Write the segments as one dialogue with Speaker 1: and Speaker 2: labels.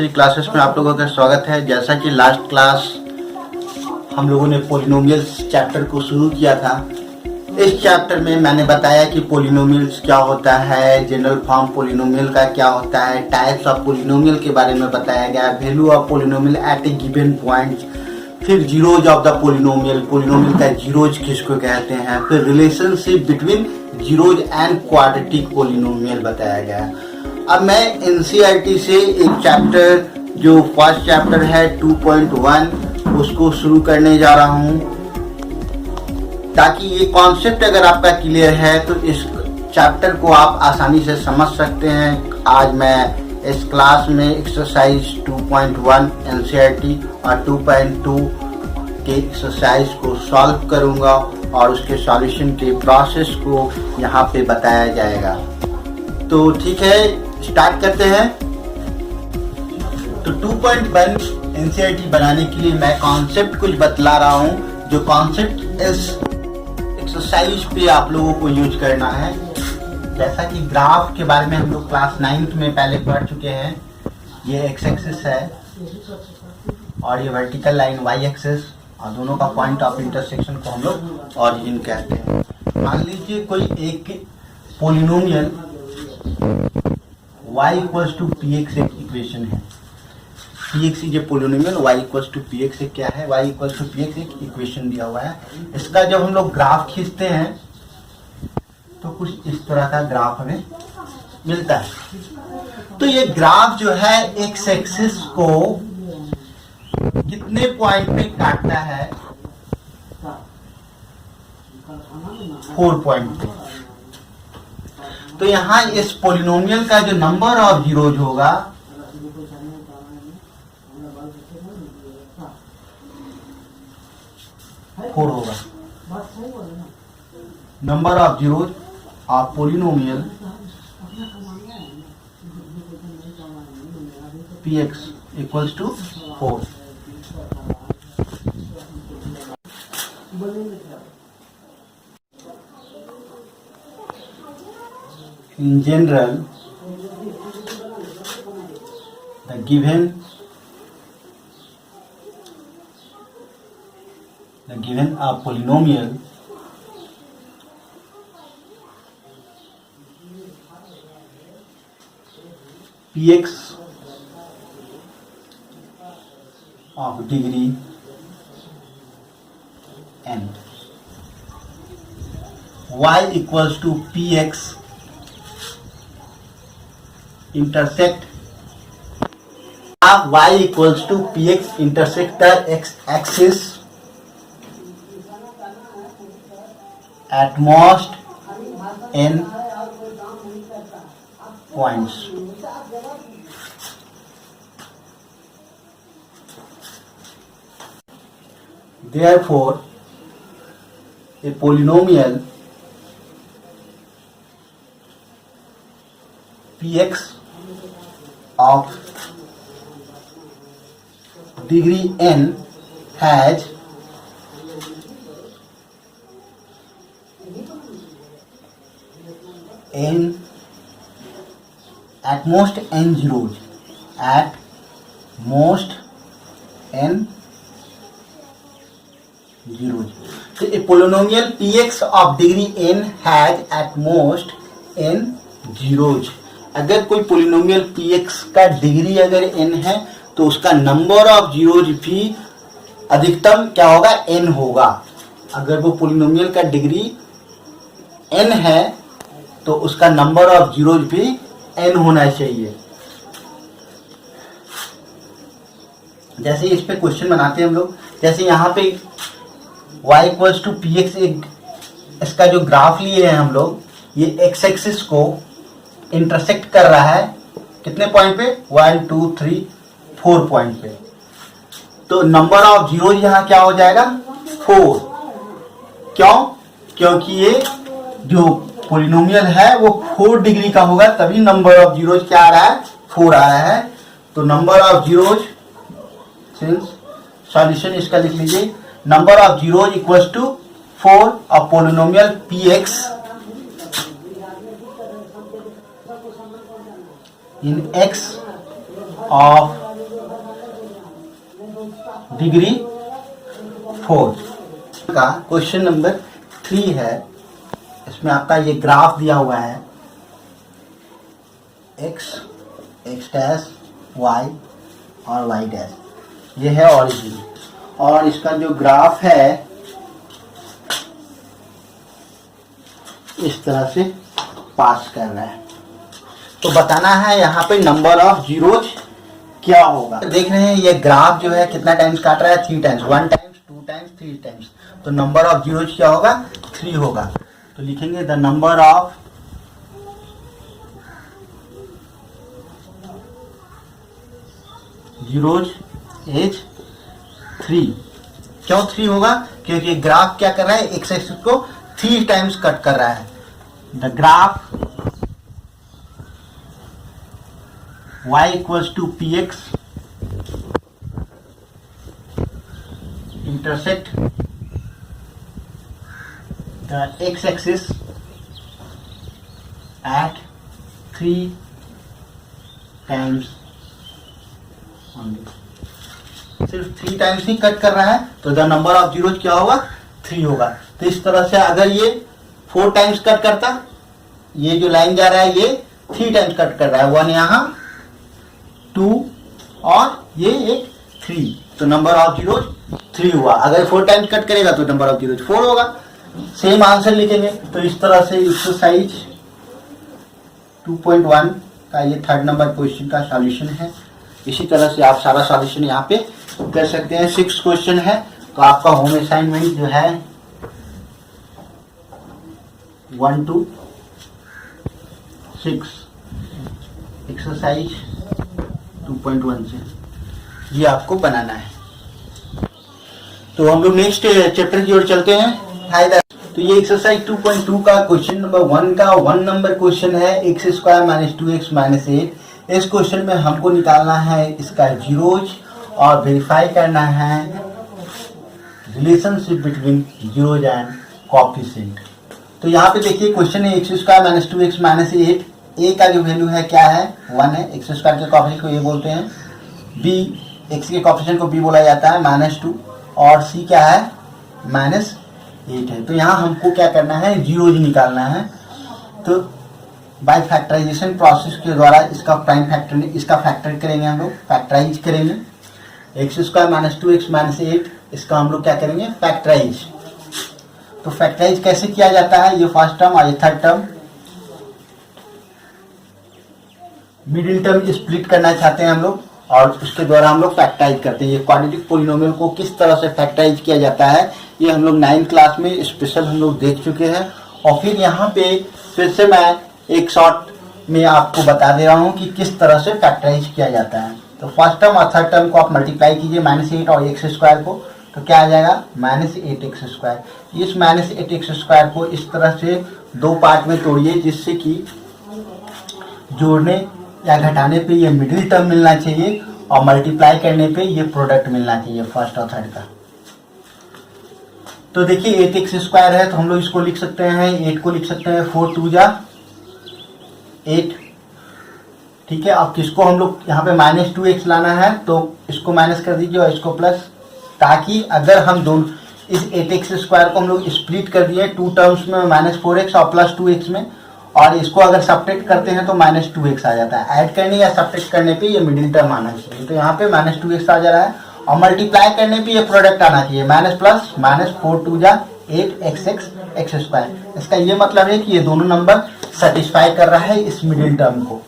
Speaker 1: Nursery classes में आप लोगों का स्वागत है। जैसा कि लास्ट क्लास हम लोगों ने पोलिनोमियल्स चैप्टर को शुरू किया था। इस चैप्टर में मैंने बताया कि पोलिनोमियल्स क्या होता है, जनरल फॉर्म पोलिनोमियल का क्या होता है, टाइप्स ऑफ पोलिनोमियल के बारे में बताया गया, value of polynomial at a given point, फिर zeros of the polynomial, polynomial का जीरोज किसको कहते हैं, फिर relationship between zeros and quadratic polynomial बताया गया। अब मैं एनसीईआरटी से एक चैप्टर जो फर्स्ट चैप्टर है 2.1 उसको शुरू करने जा रहा हूँ, ताकि ये कॉन्सेप्ट अगर आपका क्लियर है तो इस चैप्टर को आप आसानी से समझ सकते हैं। आज मैं इस क्लास में एक्सरसाइज 2.1 एनसीईआरटी और 2.2 के एक्सरसाइज को सॉल्व करूँगा और उसके सॉल्यूशन के प्रोसेस को यहाँ पे बताया जाएगा। तो ठीक है, स्टार्ट करते हैं। तो 2.1 एनसीईआरटी बनाने के लिए मैं कॉन्सेप्ट कुछ बतला रहा हूँ, जो कॉन्सेप्ट इस एक्सरसाइज पे आप लोगों को यूज करना है। जैसा कि ग्राफ के बारे में हम लोग क्लास 9th में पहले पढ़ चुके हैं। ये एक्स एक्सिस है और ये वर्टिकल लाइन वाई एक्सिस, और दोनों का पॉइंट ऑफ इंटरसेक्शन को हम लोग ऑरिजिन कहते हैं। मान लीजिए कोई एक polynomial y equals to P X एक इक्वेशन है। P X is a polynomial, y equals to P X क्या है, y equals to P X एक इक्वेशन दिया हुआ है। इसका जब हम लोग ग्राफ खींचते हैं तो कुछ इस तरह का ग्राफ हमें मिलता है। तो ये ग्राफ जो है एक्स एक्सिस को कितने पॉइंट पे काटता है, 4 पॉइंट पे। तो यहाँ इस पोलिनोमियल का जो नंबर ऑफ जीरोज होगा फोर होगा। Number of zeros of polynomial P X equals to 4। In general, the given a polynomial px of degree n, y equals to px intersect y equals to px intersect the x axis at most n points. Therefore, a polynomial px of degree n has n at most n zeros, at most n zeros. So a polynomial px of degree n has at most n zeros. अगर कोई polynomial px का degree अगर n है तो उसका number of zeros भी अधिकतम क्या होगा, n होगा। अगर वो पोलिनोमियल का डिग्री n है तो उसका नंबर ऑफ जीरोज भी n होना चाहिए। जैसे इस पे क्वेश्चन बनाते हैं हम लोग, जैसे यहाँ पे y equals to P x, इसका जो ग्राफ लिए हैं हम लोग, ये x एक्सिस को इंटरसेक्ट कर रहा है कितने पॉइंट पे, 1 2 3 4 पॉइंट पे। तो नंबर ऑफ जीरो यहाँ क्या हो जाएगा, 4। क्यों? क्योंकि ये जो पोलिनोमियल है वो 4 डिग्री का होगा, तभी नंबर ऑफ जीरोज क्या आ रहा है, 4 आ रहा है। तो number of zeros, since solution इसका लिख लीजिए, number of zeros equals to 4 of polynomial P x in x of degree 4 का क्वेश्चन नंबर 3 है। इसमें आपका ये ग्राफ दिया हुआ है x, x डैश, y और y डैश, ये है ऑरिजिन। और इसका जो ग्राफ है इस तरह से पास कर रहा है। तो बताना है यहाँ पे नंबर ऑफ जीरोज क्या होगा। देख रहे हैं ये ग्राफ जो है कितना टाइम्स काट रहा है, 3 टाइम्स, 1 टाइम्स, 2 टाइम्स, 3 टाइम्स। तो नंबर ऑफ जीरोज क्या होगा, 3 होगा। तो लिखेंगे the number of zeros is 3। क्यों 3 होगा, क्योंकि ग्राफ क्या कर रहा है, एक्स एक्सिस को 3 टाइम्स कट कर रहा है। The graph y equals to px intersect the x axis at 3 times only। सिर्फ 3 टाइम्स ही कट कर रहा है, तो द नंबर ऑफ जीरोज क्या होगा, 3 होगा। तो इस तरह से अगर ये 4 टाइम्स कट करता, ये जो लाइन जा रहा है ये 3 टाइम्स कट कर रहा है, 1 यहाँ, 2 और ये एक 3, तो नंबर ऑफ जीरोज 3 हुआ। अगर 4 टाइम्स कट करेगा तो नंबर ऑफ जीरोज 4 होगा। सेम आंसर लिखेंगे। तो इस तरह से एक्सरसाइज 2.1 का ये 3rd नंबर क्वेश्चन का सॉल्यूशन है। इसी तरह से आप सारा सॉल्यूशन यहाँ पे कर सकते हैं। 6 क्वेश्चन है, तो आपका होम असाइनमेंट जो है 1 to 6 एक्सरसाइज 2.1 से ये आपको बनाना है। तो हम लोग नेक्स्ट चैप्टर की ओर चलते हैं। तो ये एक्सरसाइज 2.2 का क्वेश्चन नंबर 1 का 1 नंबर क्वेश्चन है, x square minus 2x minus 8। इस क्वेश्चन में हमको निकालना है इसका जीरोज और वेरीफाई करना है relationship between zeros and coefficient. तो यहाँ पे देखिए क्वेश्चन है x square minus 2x minus 8। a का जो वैल्यू है क्या है, 1 है। x स्क्वायर के कोएफिशिएंट को a बोलते हैं, b x के कोएफिशिएंट को b बोला जाता है -2, और c क्या है -8 है। तो यहाँ हमको क्या करना है, जीरोज निकालना है। तो बाय फैक्टराइजेशन प्रोसेस के द्वारा इसका प्राइम फैक्टर, इसका फैक्टर करेंगे, हम लोग फैक्टराइज करेंगे। x square minus 2x minus 8, इसका हम लोग क्या करेंगे, फैक्टराइज। तो फैक्टराइज कैसे किया जाता है, ये फर्स्ट टर्म और ये 3rd term, middle term split करना चाहते हैं हम लोग, और उसके द्वारा हम लोग फैक्टराइज करते हैं। ये क्वाड्रेटिक पोलिनोमियल को किस तरह से फैक्टराइज किया जाता है, ये हम लोग 9th क्लास में स्पेशल हम लोग देख चुके हैं। और फिर यहाँ पे फिर से मैं एक शॉर्ट में आपको बता दे रहा हूँ कि किस तरह से फैक्टराइज किया जाता है। तो फर्स्ट टर्म और 3rd टर्म को आप मल्टीप्लाई कीजिए -8 और x स्क्वायर को, तो क्या आ जाएगा -8x स्क्वायर। इस -8x स्क्वायर को इस तरह से 2 पार्ट में तोड़िए, जिससे कि जोड़ने या घटाने पे ये मिडिल टर्म मिलना चाहिए और मल्टीप्लाई करने पे ये प्रोडक्ट मिलना चाहिए फर्स्ट और 3rd का। तो देखिए 8x स्क्वायर है, तो हम लोग इसको लिख सकते हैं, 8 को लिख सकते हैं 4 2 जा 8, ठीक है। अब किसको हम लोग यहाँ पे -2x लाना है, तो इसको माइनस कर दीजिए और इसको प्लस, ताकि अगर हम दोनों इस 8x स्क्वायर को हम लोग स्प्लिट कर दिए 2 टर्म्स में, -4x और +2x में, और इसको अगर सब्ट्रैक्ट करते हैं तो -2x आ जाता है। ऐड करने या सब्ट्रैक्ट करने पे ये मिडिल टर्म आना चाहिए, तो यहाँ पे -2x आ जा रहा है, और मल्टीप्लाई करने पे ये प्रोडक्ट आना चाहिए, माइनस प्लस, -4 2 जा 8x स्क्वायर। इसका ये मतलब है कि ये दोनों नंबर सेटिस्फाई कर रहा है इस मिडिल टर्म को,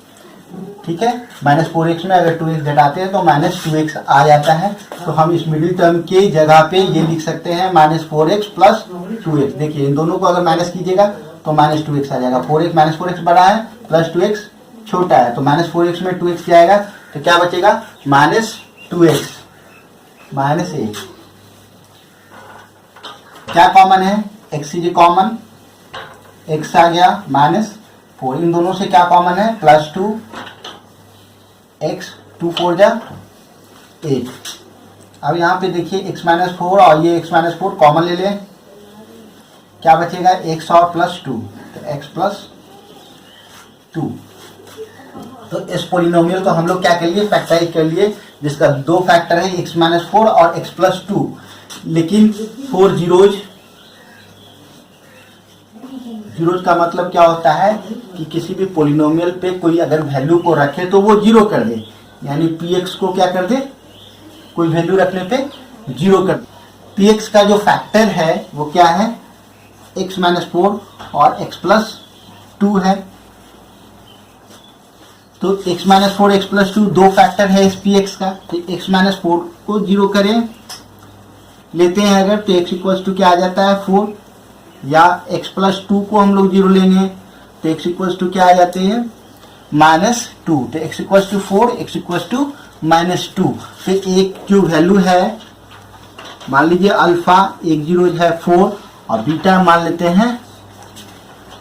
Speaker 1: ठीक है। -4x में अगर 2x घटाते हैं तो -2x आ जाता है। तो हम इस मिडिल टर्म के जगह पे ये लिख सकते हैं -4x + 2x। देखिए इन दोनों को अगर माइनस कीजिएगा तो -2x आ जाएगा। -4x बड़ा है, +2x छोटा है, तो -4x में 2x जाएगा, तो क्या बचेगा -2x -8। क्या कॉमन है, x इज कॉमन, x आ गया -4, इन दोनों से क्या कॉमन है, +2 x 2 4 जा 8। अब यहाँ पे देखिए x -4 और ये x -4 कॉमन ले लें, क्या बचेगा, x और +2, तो x + 2। तो इस पोलिनोमियल को हम लोग क्या कर लिए, फैक्टराइज कर लिए, जिसका दो फैक्टर है x-4 और x+2। लेकिन 4 जीरोज का मतलब क्या होता है कि किसी भी पोलिनोमियल पे कोई अगर वैल्यू को रखे तो वो जीरो कर दे, यानी px को क्या कर दे, कोई वैल्यू रखने पे जीरो कर दे। px का जो फैक्टर है वो क्या है, x-4 और x+2 है। तो x-4 x+2 दो फैक्टर है इस px का, तो x-4 को जीरो करें लेते हैं अगर, तो x इक्वल्स टू क्या आ जाता है 4, या x+2 को हम लोग जीरो लेंगे तो x इक्वल्स टू क्या आ जाते हैं -2। तो x equals to 4, x equals to -2। फिर एक जो वैल्यू है, मान लीजिए अल्फा एक जीरोज है 4 और बीटा मान लेते हैं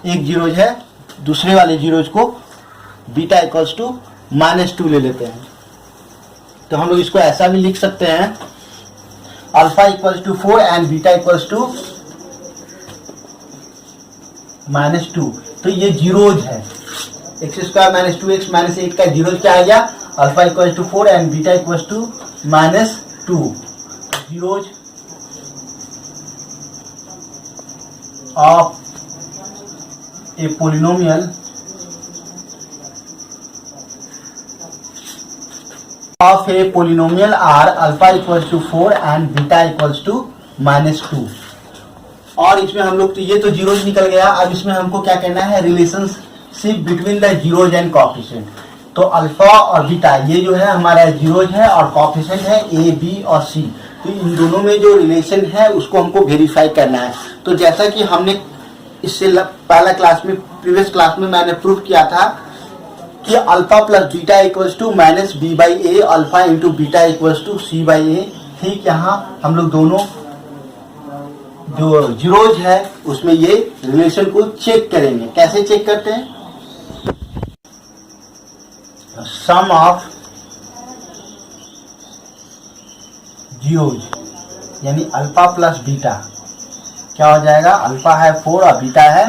Speaker 1: एक जीरोज है, दूसरे वाले जीरोज को बीटा इक्वल्स टू -2 ले लेते हैं। तो हम लोग इसको ऐसा भी लिख सकते हैं, alpha equals to 4 and beta equals to -2। तो ये जीरोज है, x² - 2x - 8 का जीरोज क्या आ गया, alpha equals to 4 and beta equals to -2। Zeros of a polynomial are alpha equals to 4 and beta equals to -2। और इसमें हम लोग, तो ये तो जीरोज निकल गया, अब इसमें हमको क्या करना है, relationship between the zeros and coefficient. तो अल्फा और बीटा ये जो है हमारा जीरोज है और कोएफिशिएंट है ए, बी और सी। तो इन दोनों में जो रिलेशन है उसको हमको वेरीफाई करना है। तो जैसा कि हमने इससे पहला क्लास में, प्रीवियस क्लास में मैंने प्रूव किया था कि alpha plus beta equals to -b/a, alpha into beta equals to c/a। ठीक, यहाँ हम लोग दोनों जो जीरोज है उसमें ये रिलेशन को चेक करेंगे। कैसे चेक करते हैं, सम ऑफ जीरोज यानी अल्फा प्लस बीटा क्या हो जाएगा, अल्फा है 4 और बीटा है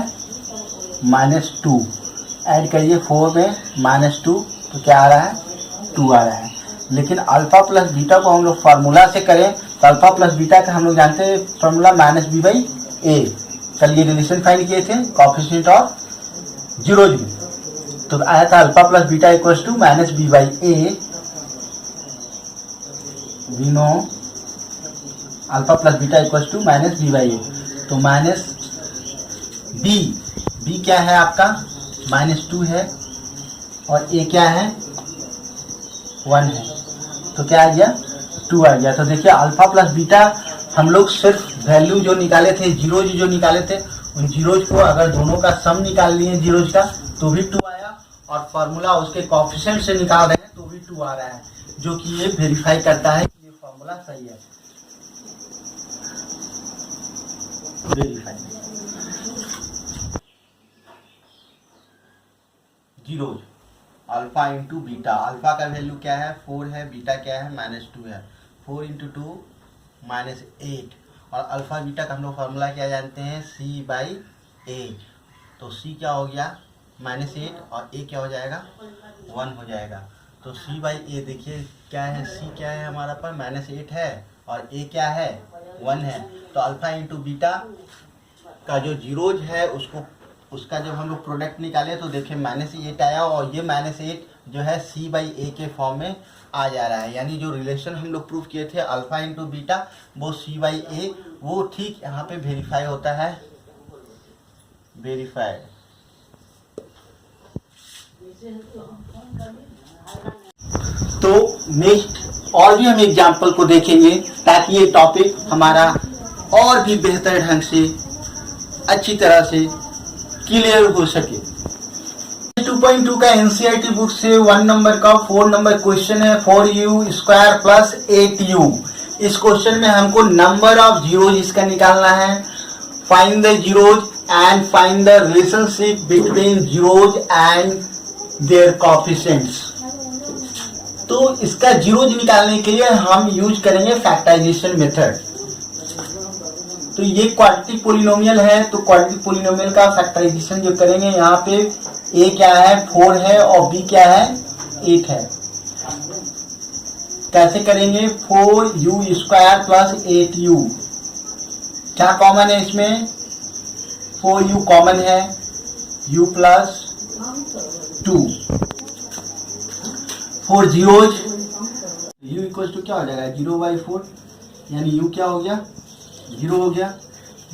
Speaker 1: -2। ऐड करिए 4 में -2 तो क्या आ रहा है, 2 आ रहा है। लेकिन अल्फा प्लस बीटा को हम लोग फार्मूला से करें तो अल्फा प्लस बीटा का हम लोग जानते हैं फार्मूला -b/a। कल ये रिलेशन फाइंड किए थे कोएफिशिएंट और जीरोज में, तो आया था alpha plus beta equals to -b/a। We know alpha plus beta equals to -b/a। तो बी क्या है आपका, -2 है और a क्या है 1 है, तो क्या आ गया 2 आ गया। तो देखिए अल्फा प्लस बीटा हम लोग सिर्फ वैल्यू जो निकाले थे, जीरोज जो निकाले थे, उन जीरोज को अगर दोनों का सम निकाल लिए जीरोज का तो भी 2 आया, और फार्मूला उसके कोएफिशिएंट से निकाल रहे हैं तो भी 2 आ रहा है, जो कि ये वेरीफाई करता है कि ये फार्मूला सही है। Verify zeros alpha into beta, alpha का वैल्यू क्या है 4 है, बीटा क्या है -2 है, 4 इंटू 2 -8, और अल्फा बीटा का हम लोग फार्मूला क्या जानते हैं, c/a। तो c क्या हो गया -8 और a क्या हो जाएगा 1 हो जाएगा। तो c/a देखिए क्या है, c क्या है हमारा पर -8 है और a क्या है 1 है। तो अल्फा इंटू बीटा का जो जीरोज है उसका जब हम लोग प्रोडक्ट निकाले तो देखिए -8 आया, और ये -8 जो है c/a के फॉर्म में आ जा रहा है। यानी जो रिलेशन हम लोग प्रूव किए थे अल्फा इंटू बीटा वो c/a, वो ठीक यहाँ पे वेरीफाई होता है, वेरीफाइड। तो नेक्स्ट और भी हम एग्जाम्पल को देखेंगे ताकि ये टॉपिक हमारा और भी बेहतर ढंग से अच्छी तरह से क्लियर हो सके। 2.2 का एनसीईआरटी बुक से 1 नंबर का 4 नंबर क्वेश्चन है, 4u² प्लस 8u। इस क्वेश्चन में हमको नंबर ऑफ जीरोज इसका निकालना है। Find the zeros and find the relationship between zeros and their coefficients. तो इसका जीरोज निकालने के लिए हम यूज करेंगे फैक्टराइजेशन मेथड। तो ये क्वाड्रेटिक पोलिनोमियल है, तो क्वाड्रेटिक पोलिनोमियल का फैक्टराइजेशन जो करेंगे, यहाँ पे a क्या है 4 है और b क्या है 8 है। कैसे करेंगे? 4u² प्लस 8u, क्या कॉमन है इसमें? 4u कॉमन है, u plus 2, 4 zeros, u equal to क्या हो जाएगा? 0/4, यानी u क्या हो गया? 0 हो गया।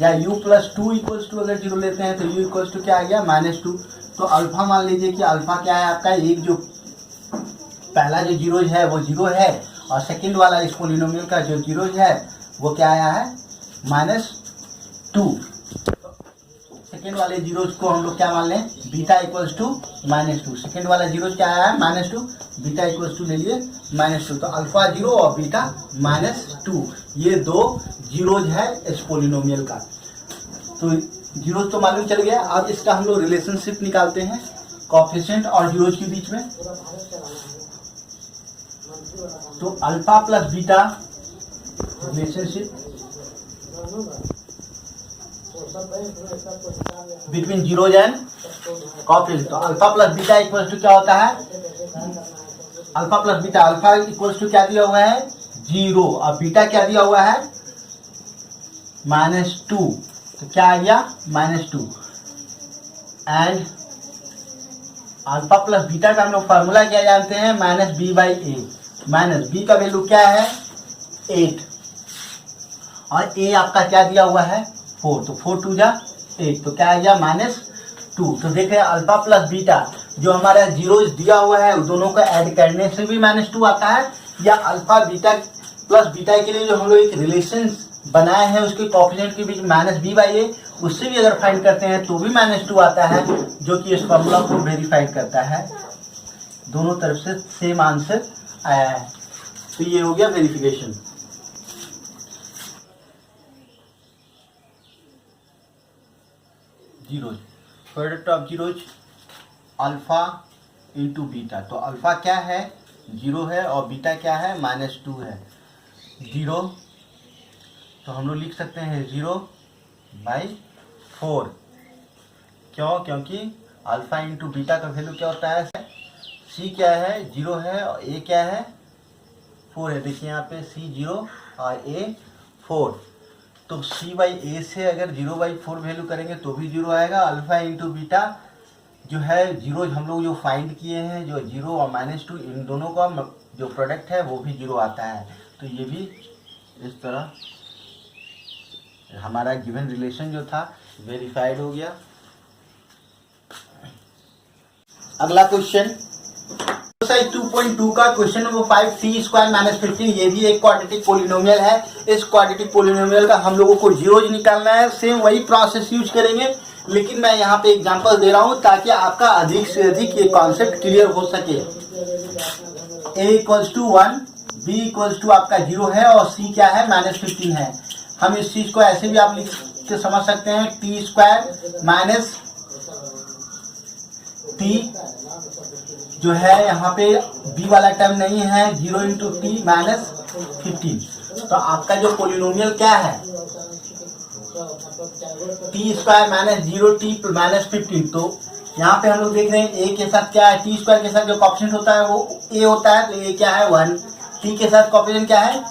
Speaker 1: या u प्लस 2 इक्वल टू अगर 0 लेते हैं तो u इक्वल टू क्या आ गया? -2। तो अल्फा मान लीजिए कि अल्फा क्या है आपका? एक जो पहला जो जीरोज है वो 0 है, और सेकंड वाला इस पोलिनोमियल का जो जीरोज है वो क्या आया है? -2। सेकेंड वाले जीरोज को हम लोग क्या मान लें? Beta equals to -2। सेकेंड वाला जीरोज क्या आया है? -2, बीटा इक्वल्स टू ले लिए -2। तो अल्फा 0 और बीटा -2, ये दो जीरोज है इस पोलिनोमियल का। तो जीरोज तो मालूम चल गया। अब इसका हम लोग रिलेशनशिप निकालते हैं कोएफिशिएंट और जीरोज के बीच में। तो alpha plus beta relationship between zeros and coefficient. तो alpha plus beta equals to क्या होता है? Alpha plus beta, alpha equals to क्या दिया हुआ है? 0, और बीटा क्या दिया हुआ है? -2। तो क्या आ गया? -2। एंड अल्फा प्लस बीटा का हम लोग फार्मूला क्या जानते हैं? -b/a। -b का वैल्यू क्या है? 8, और a आपका क्या दिया हुआ है? 4। तो 4 2 जा 8, तो क्या आ गया? -2। तो देख रहे हैं अल्फा प्लस बीटा जो हमारा जीरो दिया हुआ है दोनों को ऐड करने से भी -2 आता है, या अल्फा बीटा प्लस बीटा के लिए जो हम लोग एक रिलेशन बनाए हैं उसके कोएफिशिएंट के बीच -b/a, उससे भी अगर फाइंड करते हैं तो भी -2 आता है, जो कि इस फॉर्मूला को वेरीफाइड करता है। दोनों तरफ से सेम आंसर आया है। तो ये हो गया verification. Zeros, product of zeros alpha into beta. तो अल्फा क्या है? 0 है, और बीटा क्या है? -2 है। 0 तो हम लोग लिख सकते हैं 0/4। क्यों? क्योंकि अल्फा इंटू बीटा का वैल्यू क्या होता है? c क्या है? 0 है, और a क्या है? 4 है। देखिए यहाँ पे c 0 और a 4। तो c/a से अगर 0/4 वैल्यू करेंगे तो भी 0 आएगा। अल्फा इंटू बीटा जो है जीरो हम लोग जो फाइंड किए हैं, जो 0 और -2 इन दोनों का जो प्रोडक्ट है वो भी 0 आता है। तो ये भी इस तरह हमारा गिवन रिलेशन जो था वेरीफाइड हो गया। अगला क्वेश्चन 2.2 का क्वेश्चन नंबर 5, t² - 15। ये भी एक क्वाड्रेटिक पोलिनोमियल है। इस क्वाड्रेटिक पोलिनोमियल का हम लोगों को जीरोज निकालना है। सेम वही प्रोसेस यूज करेंगे, लेकिन मैं यहाँ पे एग्जांपल दे रहा हूँ ताकि आपका अधिक से अधिक ये कॉन्सेप्ट क्लियर हो सके। a equals to 1, b equals to आपका 0 है, और c क्या है? -15 है। हम इस चीज को ऐसे भी आप लिख के समझ सकते हैं, t² - t जो है यहाँ पे b वाला टर्म नहीं है, 0 इंटू t -15। तो आपका जो पोलिनोमियल क्या है? t² - 0t -15। तो यहाँ पे हम लोग देख रहे हैं a के साथ क्या है? t² के साथ जो कोएफिशिएंट होता है वो a होता है, तो a क्या है? 1। t के साथ कोएफिशिएंट क्या है?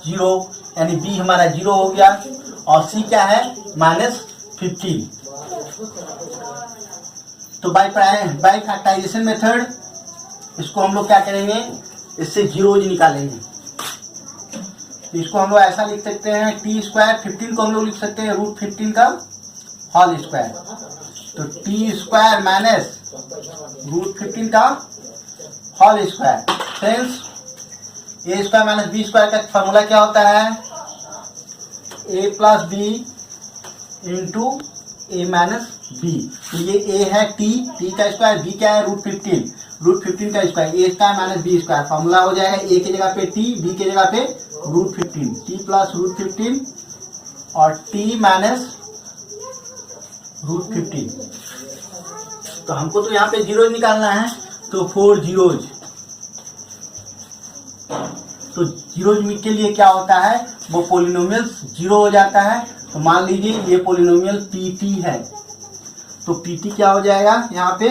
Speaker 1: 0, यानी b हमारा 0 हो गया, और c क्या है? -15। तो बाय फैक्टराइजेशन मेथड इसको हम लोग क्या करेंगे? इससे जीरोज निकालेंगे। तो इसको हम लोग ऐसा लिख सकते हैं, t², 15 को हम लोग लिख सकते हैं √15 का होल स्क्वायर। तो t² - √15 का whole square. Friends, a² - b² का फॉर्मूला क्या होता है? a + b into a - b। तो ये a है t का स्क्वायर, b क्या है? √15 का स्क्वायर, a² - b²। फॉर्मूला हो जाएगा a की जगह पे t, b की जगह पे √15, t + √15 और t - √15। तो हमको तो यहाँ पे जीरोज निकालना है, तो 4 जीरोज। तो जीरोज के लिए क्या होता है? वो पोलिनोमियल 0 हो जाता है। तो मान लीजिए ये पोलिनोमियल pt है, तो pt क्या हो जाएगा? यहाँ पे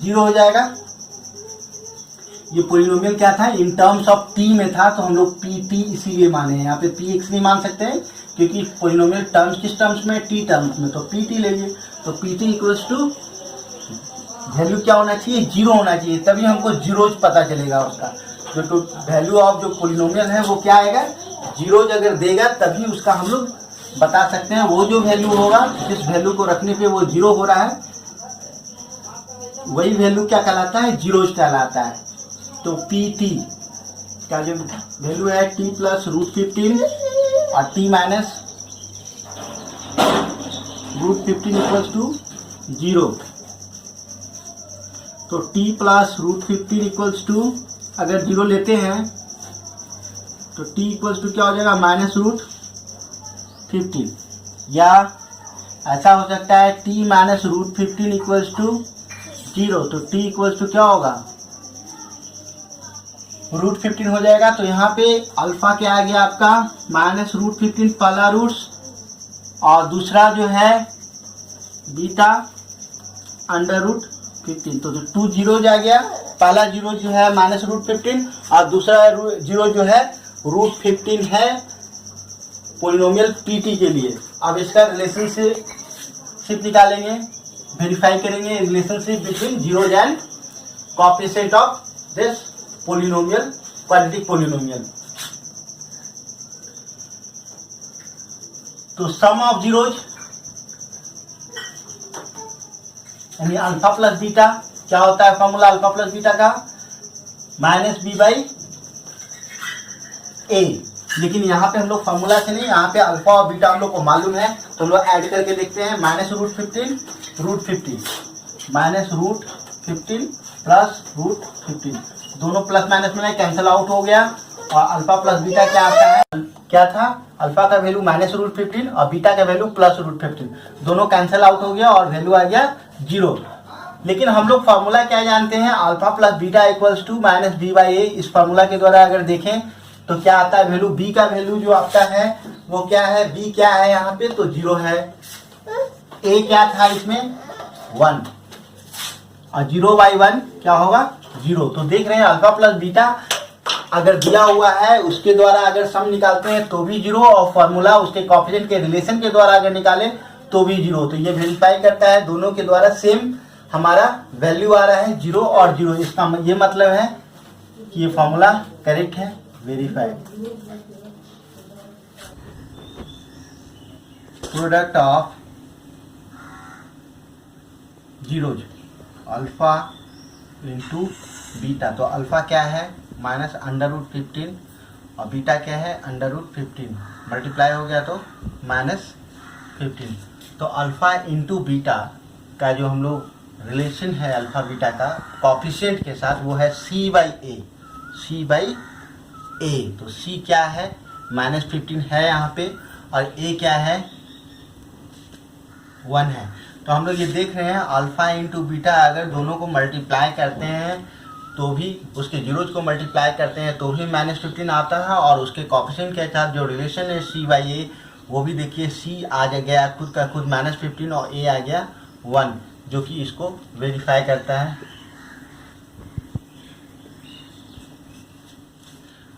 Speaker 1: 0 हो जाएगा। ये पोलिनोमियल क्या था, इन टर्म्स ऑफ टी में था, तो हम लोग पी टी इसीलिए माने हैं। यहाँ पे पी एक्स नहीं मान सकते हैं क्योंकि पोलिनोमियल टर्म्स किस टर्म्स में, टी टर्म्स में, तो पी टी लेंगे। तो p t equals to value क्या होना चाहिए, जीरो होना चाहिए, तभी हमको जीरोज पता चलेगा उसका। जो वैल्यू ऑफ जो पोलिनोमियल है वो क्या आएगा, जीरोज अगर देगा तभी उसका हम लोग बता सकते हैं। वो जो वैल्यू होगा जिस वैल्यू को रखने पे वो जीरो हो रहा है वही वैल्यू क्या कहलाता है, जीरोज कहलाता है। तो पी टी का जो वैल्यू है टी प्लस √15 और टी माइनस √15 इक्वल्स टू 0। तो टी प्लस √15 इक्वल्स टू, अगर 0 लेते हैं तो t इक्वल्स टू क्या हो जाएगा, -√15, या ऐसा हो सकता है t माइनस √15 इक्वल्स टू 0। तो t इक्वल्स टू क्या होगा, √15 हो जाएगा। तो यहाँ पे अल्फा क्या आ गया आपका, -√15 पहला रूट्स, और दूसरा जो है बीटा √15। तो 2 जीरोज आ गया, पहला जीरो जो है -√15 और दूसरा जीरो जो है √15 है पोलिनोमियल पीटी के लिए। अब इसका रिलेशनशिप निकालेंगे, वेरीफाई करेंगे relationship between zeros and coefficient of this polynomial, quadratic polynomial. तो सम ऑफ जीरोज यानी अल्फा प्लस बीटा क्या होता है, फॉर्मूला अल्फा प्लस बीटा का -b/a। लेकिन यहाँ पे हम लोग फॉर्मूला से नहीं, यहाँ पे अल्फा और बीटा हम लोग को मालूम है, तो हम लोग ऐड करके देखते हैं। -√15 √15 -√15 प्लस √15, दोनों प्लस माइनस में कैंसिल आउट हो गया। और अल्फा प्लस बीटा क्या आता है, क्या था, अल्फा का वैल्यू -√15 और बीटा का वैल्यू +√15, दोनों कैंसिल आउट हो गया और वैल्यू आ गया 0। लेकिन हम लोग फार्मूला क्या जानते हैं, alpha plus beta equals to -b/a। इस फार्मूला के द्वारा अगर देखें तो क्या आता है वैल्यू, b का वैल्यू जो आता है वो क्या है, b क्या है यहाँ पे, तो 0 है। a क्या था इसमें 1, और 0/1 क्या होगा 0। तो देख रहे हैं अल्फा प्लस बीटा अगर दिया हुआ है उसके द्वारा अगर सम निकालते हैं तो भी 0, और फॉर्मूला उसके कोएफिशिएंट के रिलेशन के द्वारा अगर निकाले तो भी 0। तो ये वेरीफाई करता है दोनों के द्वारा सेम हमारा वैल्यू आ रहा है 0 और 0। इसका ये मतलब है कि ये फॉर्मूला करेक्ट है, verified. Product of zeros alpha into beta, तो अल्फा क्या है -√15 और बीटा क्या है √15, मल्टीप्लाई हो गया तो -15। तो अल्फा इंटू बीटा का जो हम लोग रिलेशन है अल्फा बीटा का कोएफिशिएंट के साथ वो है c/a, c/a। तो c क्या है -15 है यहाँ पे, और a क्या है 1 है। तो हम लोग ये देख रहे हैं अल्फा इंटू बीटा अगर दोनों को मल्टीप्लाई करते हैं तो भी, उसके जीरोज को मल्टीप्लाई करते हैं तो भी -15 आता है, और उसके कोएफिशिएंट के साथ जो रिलेशन है c/a वो भी देखिए c आ गया खुद का खुद -15 और a आ गया 1, जो कि इसको वेरीफाई करता है।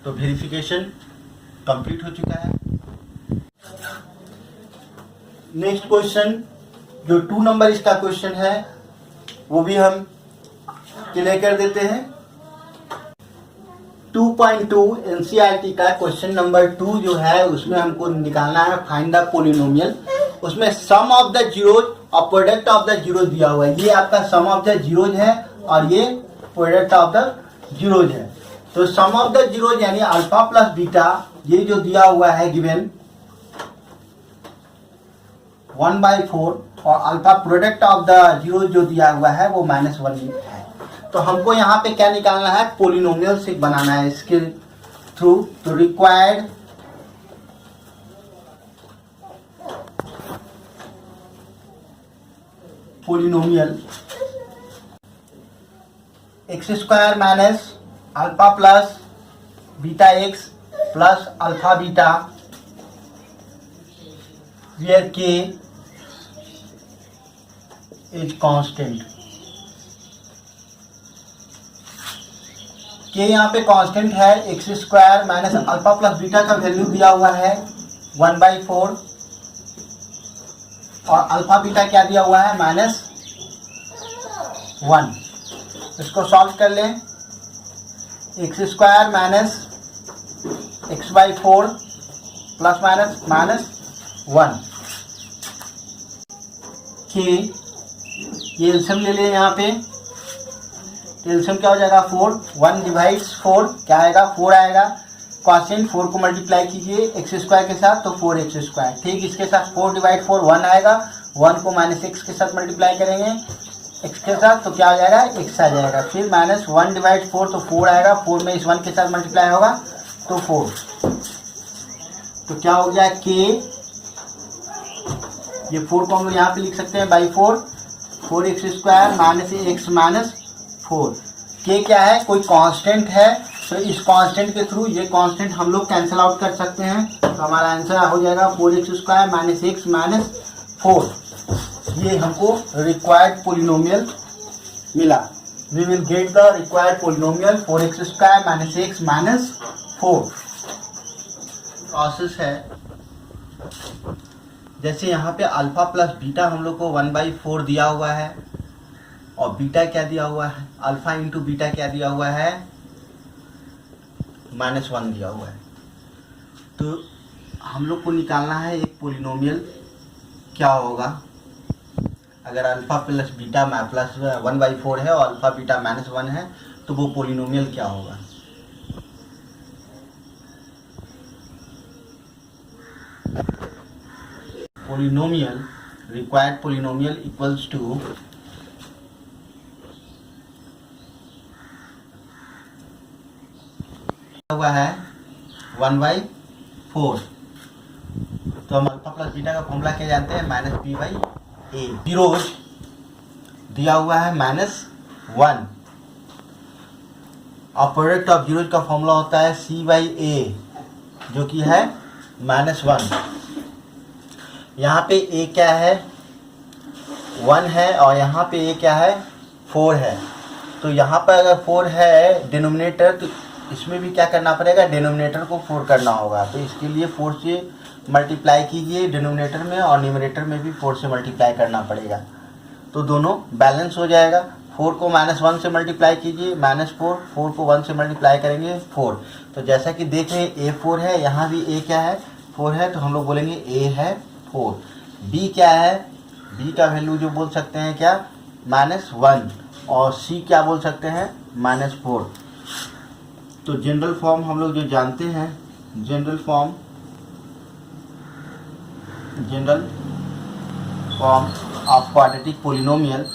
Speaker 1: तो वेरिफिकेशन कंप्लीट हो चुका है। नेक्स्ट क्वेश्चन जो 2 नंबर इसका क्वेश्चन है वो भी हम क्लियर कर देते हैं। 2.2 एनसीईआरटी का क्वेश्चन नंबर 2 जो है उसमें हमको निकालना है फाइंड द पोलिनोमियल। उसमें सम ऑफ द जीरोज और प्रोडक्ट ऑफ द जीरोज दिया हुआ है। ये आपका सम ऑफ द जीरोज है और ये प्रोडक्ट ऑफ द जीरोज है। तो सम ऑफ द जीरोज यानी अल्फा प्लस बीटा, ये जो दिया हुआ है गिवन 1/4, और alpha product of the zeros जो दिया हुआ है वो -1 है। तो हमको यहाँ पे क्या निकालना है, पोलिनोमियल से बनाना है इसके थ्रू। तो required polynomial x² minus alpha plus beta x plus alpha beta where k is constant। के यहाँ पे कांस्टेंट है x square minus alpha plus beta का वैल्यू दिया हुआ है 1/4 और अल्फा बीटा क्या दिया हुआ है -1। इसको सॉल्व कर लें। X square minus x/4 plus minus -1 के ये एलसीएम ले लें। यहाँ पे एलसीएम क्या हो जाएगा 4, 1 डिवाइड्स 4 क्या आएगा 4 आएगा। क्वेश्चन 4 को मल्टीप्लाई कीजिए एक्स स्क्वायर के साथ तो 4x स्क्वायर, ठीक इसके साथ 4 डिवाइड 4 1 आएगा, 1 को -x के साथ मल्टीप्लाई करेंगे x के साथ तो क्या आ जाएगा x आ जाएगा। फिर -1 डिवाइड 4 तो 4 आएगा, 4 में इस 1 के साथ मल्टीप्लाई होगा तो 4, तो क्या हो गया k, ये 4 को हम लोग यहाँ पे लिख सकते हैं /4, 4x स्क्वायर -x -4। k क्या है, कोई कांस्टेंट है, तो इस कांस्टेंट के थ्रू ये कांस्टेंट हम लोग कैंसिल आउट कर सकते हैं, तो हमारा आंसर हो जाएगा 4x स्क्वायर -x -4। ये हमको रिक्वायर्ड पोलिनोमियल मिला। We will get the required polynomial 4x square -x -4। Process है जैसे यहाँ पे अल्फा प्लस बीटा हम लोग को 1/4 दिया हुआ है और बीटा क्या दिया हुआ है, अल्फा इंटू बीटा क्या दिया हुआ है -1 दिया हुआ है। तो हम लोग को निकालना है एक पोलिनोमियल क्या होगा अगर अल्फा प्लस बीटा प्लस 1/4 है और अल्फा बीटा -1 है, तो वो पोलिनोमियल क्या होगा। Polynomial, required polynomial equals to हुआ है 1/4। तो हम अल्फा प्लस बीटा का फॉर्मूला क्या जानते हैं, -b/a। जीरोज दिया हुआ है -1 और प्रोडक्ट ऑफ जीरोज का फॉर्मूला होता है c/a जो कि है -1। यहाँ पे a क्या है 1 है और यहाँ पे a क्या है 4 है। तो यहाँ पर अगर 4 है डिनोमिनेटर, तो इसमें भी क्या करना पड़ेगा, डिनोमिनेटर को 4 करना होगा। तो इसके लिए 4 से मल्टीप्लाई कीजिए डिनोमिनेटर में और न्यूमरेटर में भी 4 से मल्टीप्लाई करना पड़ेगा, तो दोनों बैलेंस हो जाएगा। 4 को -1 से मल्टीप्लाई कीजिए -4, 4 को 1 से मल्टीप्लाई करेंगे 4। तो जैसा कि देख रहे हैं a 4 है, यहाँ भी a क्या है 4 है, तो हम लोग बोलेंगे a है 4। b क्या है, b का वैल्यू जो बोल सकते हैं क्या -1 और c क्या बोल सकते हैं -4। तो जनरल फॉर्म हम लोग जो जानते हैं, general form of quadratic polynomial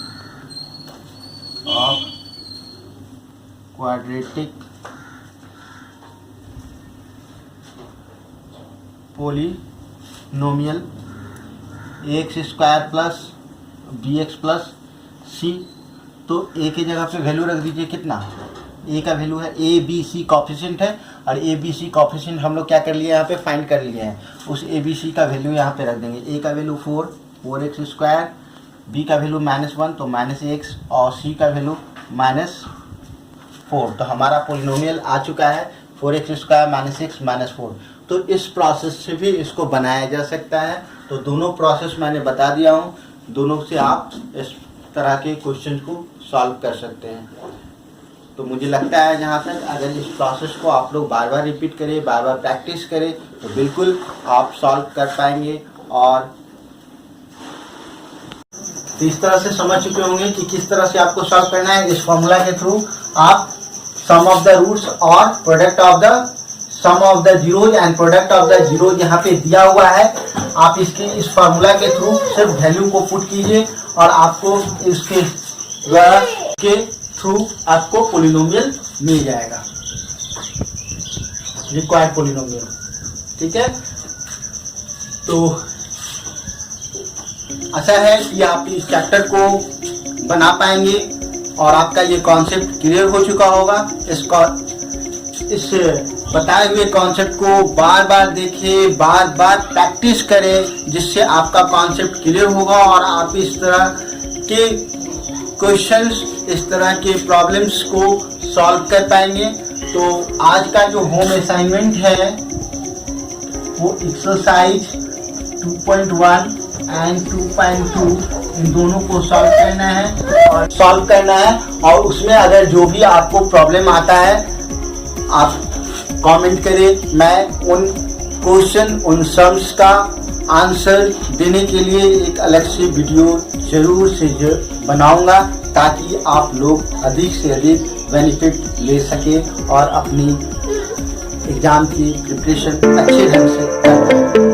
Speaker 1: ax square plus bx plus c। तो a की जगह पे वैल्यू रख दीजिए कितना, a का वैल्यू है a b c कॉफिशिएंट है और a b c कॉफिशिएंट हम लोग क्या कर लिए यहाँ पे फाइंड कर लिए हैं। उस a b c का वैल्यू यहाँ पे रख देंगे। a का वैल्यू 4x स्क्वायर, b का वैल्यू -1 तो -x और c का वैल्यू -4। तो हमारा पोलिनोमियल आ चुका है 4x स्क्वायर -x -4। तो इस प्रोसेस से भी इसको बनाया जा सकता है। तो दोनों प्रोसेस मैंने बता दिया हूँ, दोनों से आप इस तरह के क्वेश्चन को सॉल्व कर सकते हैं। तो मुझे लगता है जहाँ तक अगर इस प्रोसेस को आप लोग बार बार रिपीट करें, बार बार प्रैक्टिस करें, तो बिल्कुल आप सॉल्व कर पाएंगे। और इस तरह से समझ चुके होंगे कि किस तरह से आपको सॉल्व करना है। इस फॉर्मूला के थ्रू आप सम ऑफ द रूट्स और product of the sum of the zeros and product of the zeros यहाँ पे दिया हुआ है। आप इसके इस फार्मूला के थ्रू सिर्फ वैल्यू को पुट कीजिए और आपको इसके द्वारा के थ्रू आपको पोलिनोमियल मिल जाएगा, रिक्वायर्ड पोलिनोमियल। ठीक है, तो आशा है कि आप इस चैप्टर को बना पाएंगे और आपका ये कॉन्सेप्ट क्लियर हो चुका होगा। इस बताए हुए कॉन्सेप्ट को बार बार देखिए, बार बार प्रैक्टिस करें, जिससे आपका कॉन्सेप्ट क्लियर होगा और आप इस तरह के क्वेश्चंस, इस तरह के प्रॉब्लम्स को सॉल्व कर पाएंगे। तो आज का जो होम असाइनमेंट है वो एक्सरसाइज 2.1 एंड 2.2 इन दोनों को सॉल्व करना है और उसमें अगर जो भी आपको प्रॉब्लम आता है आप कमेंट करें। मैं उन क्वेश्चन उन सम्स का आंसर देने के लिए एक अलग से वीडियो जरूर से बनाऊंगा ताकि आप लोग अधिक से अधिक बेनिफिट ले सके और अपनी एग्जाम की प्रिपरेशन अच्छे ढंग से कर पाए।